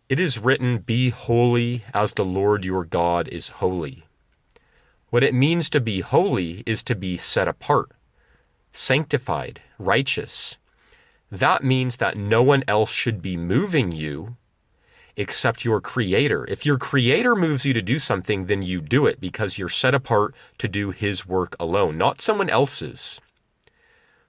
It is written, "Be holy as the Lord your God is holy." What it means to be holy is to be set apart, sanctified, righteous. That means that no one else should be moving you except your Creator. If your Creator moves you to do something, then you do it because you're set apart to do His work alone, not someone else's.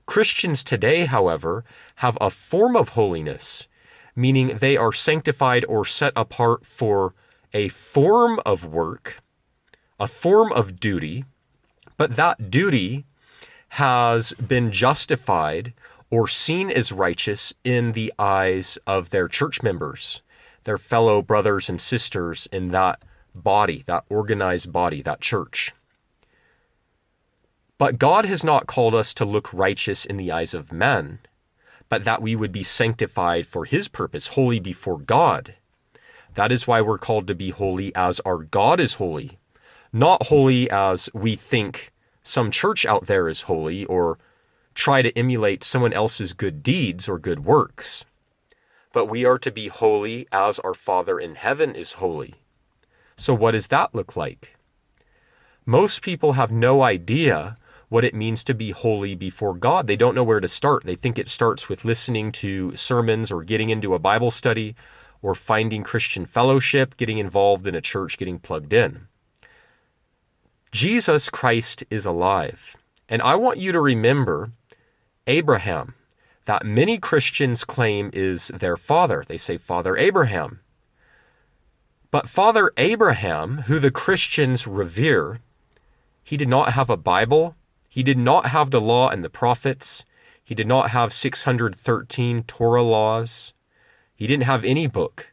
Christians today, however, have a form of holiness, meaning they are sanctified or set apart for a form of work, a form of duty, but that duty has been justified or seen as righteous in the eyes of their church members, their fellow brothers and sisters in that body, that organized body, that church. But God has not called us to look righteous in the eyes of men, but that we would be sanctified for His purpose, holy before God. That is why we're called to be holy as our God is holy, not holy as we think some church out there is holy or try to emulate someone else's good deeds or good works. But we are to be holy as our Father in heaven is holy. So what does that look like? Most people have no idea what it means to be holy before God. They don't know where to start. They think it starts with listening to sermons or getting into a Bible study or finding Christian fellowship, getting involved in a church, getting plugged in. Jesus Christ is alive. And I want you to remember Abraham, that many Christians claim is their father. They say Father Abraham. But Father Abraham, who the Christians revere, he did not have a Bible. He did not have the law and the prophets. He did not have 613 Torah laws. He didn't have any book.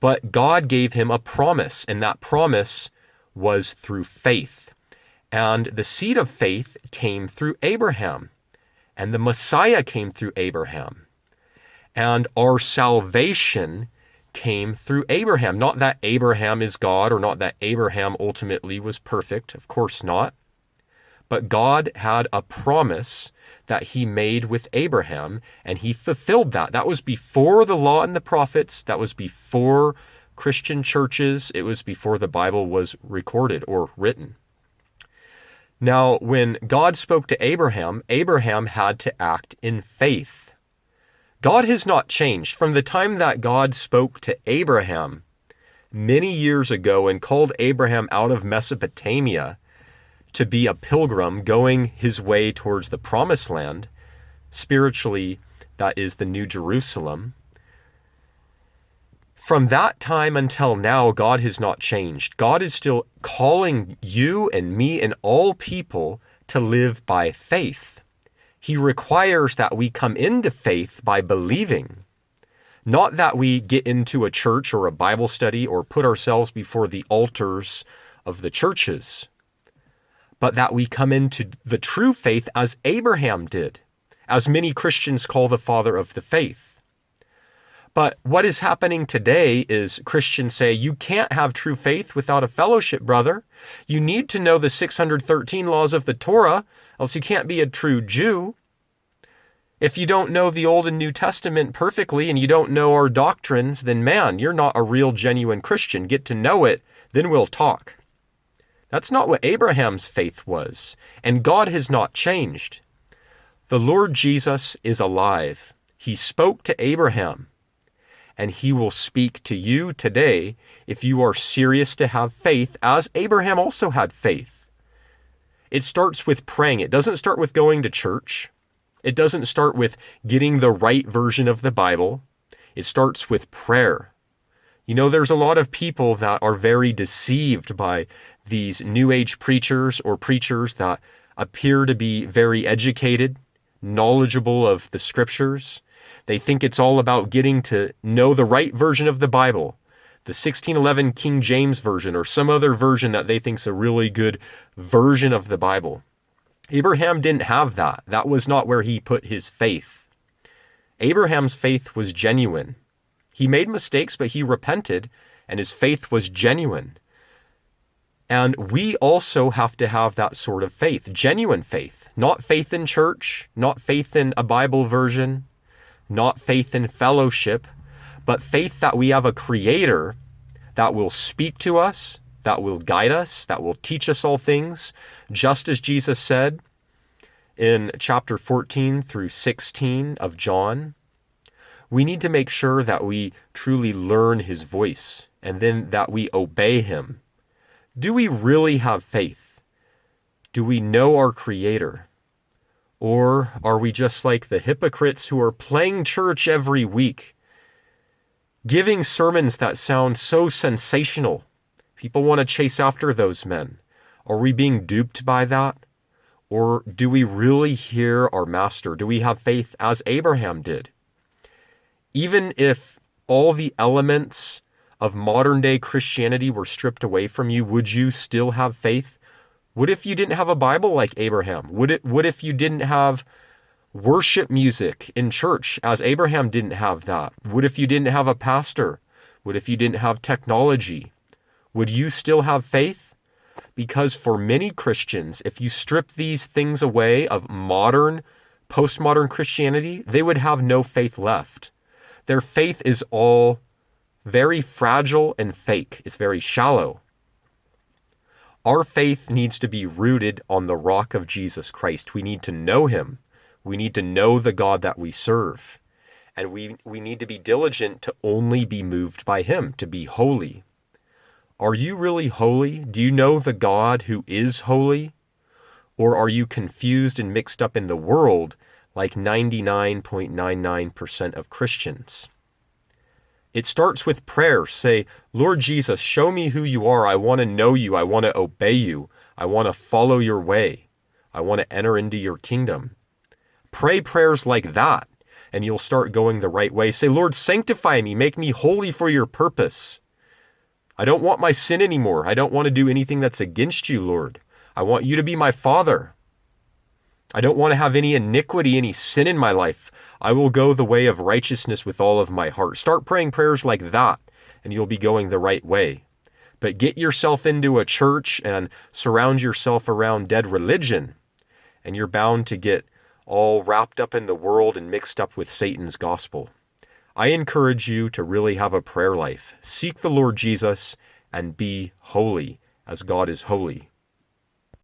But God gave him a promise, and that promise was through faith. And the seed of faith came through Abraham. And the Messiah came through Abraham. And our salvation came through Abraham. Not that Abraham is God or not that Abraham ultimately was perfect. Of course not. But God had a promise that He made with Abraham, and He fulfilled that. That was before the law and the prophets. That was before Christian churches. It was before the Bible was recorded or written. Now, when God spoke to Abraham, Abraham had to act in faith. God has not changed. From the time that God spoke to Abraham many years ago and called Abraham out of Mesopotamia to be a pilgrim going his way towards the promised land, spiritually, that is the New Jerusalem. From that time until now, God has not changed. God is still calling you and me and all people to live by faith. He requires that we come into faith by believing, not that we get into a church or a Bible study or put ourselves before the altars of the churches, but that we come into the true faith as Abraham did, as many Christians call the father of the faith. But what is happening today is Christians say, you can't have true faith without a fellowship, brother. You need to know the 613 laws of the Torah, else you can't be a true Jew. If you don't know the Old and New Testament perfectly and you don't know our doctrines, then man, you're not a real genuine Christian. Get to know it, then we'll talk. That's not what Abraham's faith was, and God has not changed. The Lord Jesus is alive. He spoke to Abraham, and He will speak to you today if you are serious to have faith, as Abraham also had faith. It starts with praying. It doesn't start with going to church. It doesn't start with getting the right version of the Bible. It starts with prayer. You know, there's a lot of people that are very deceived by these New Age preachers or preachers that appear to be very educated, knowledgeable of the scriptures. They think it's all about getting to know the right version of the Bible, the 1611 King James Version or some other version that they think is a really good version of the Bible. Abraham didn't have that. That was not where he put his faith. Abraham's faith was genuine. He made mistakes, but he repented, and his faith was genuine. And we also have to have that sort of faith, genuine faith, not faith in church, not faith in a Bible version, not faith in fellowship, but faith that we have a creator that will speak to us, that will guide us, that will teach us all things, just as Jesus said in chapter 14 through 16 of John. We need to make sure that we truly learn his voice and then that we obey him. Do we really have faith? Do we know our Creator? Or are we just like the hypocrites who are playing church every week, giving sermons that sound so sensational? People want to chase after those men. Are we being duped by that? Or do we really hear our Master? Do we have faith as Abraham did? Even if all the elements of modern day Christianity were stripped away from you, would you still have faith? What if you didn't have a Bible like Abraham? What if you didn't have worship music in church as Abraham didn't have that? What if you didn't have a pastor? What if you didn't have technology? Would you still have faith? Because for many Christians, if you strip these things away of modern, postmodern Christianity, they would have no faith left. Their faith is all very fragile and fake. It's very shallow. Our faith needs to be rooted on the rock of Jesus Christ. We need to know him. We need to know the God that we serve. And we need to be diligent to only be moved by him, to be holy. Are you really holy? Do you know the God who is holy? Or are you confused and mixed up in the world like 99.99% of Christians? It starts with prayer. Say, Lord Jesus, show me who you are. I want to know you. I want to obey you. I want to follow your way. I want to enter into your kingdom. Pray prayers like that, and you'll start going the right way. Say, Lord, sanctify me. Make me holy for your purpose. I don't want my sin anymore. I don't want to do anything that's against you, Lord. I want you to be my Father. I don't want to have any iniquity, any sin in my life. I will go the way of righteousness with all of my heart. Start praying prayers like that, and you'll be going the right way. But get yourself into a church and surround yourself around dead religion, and you're bound to get all wrapped up in the world and mixed up with Satan's gospel. I encourage you to really have a prayer life. Seek the Lord Jesus and be holy as God is holy.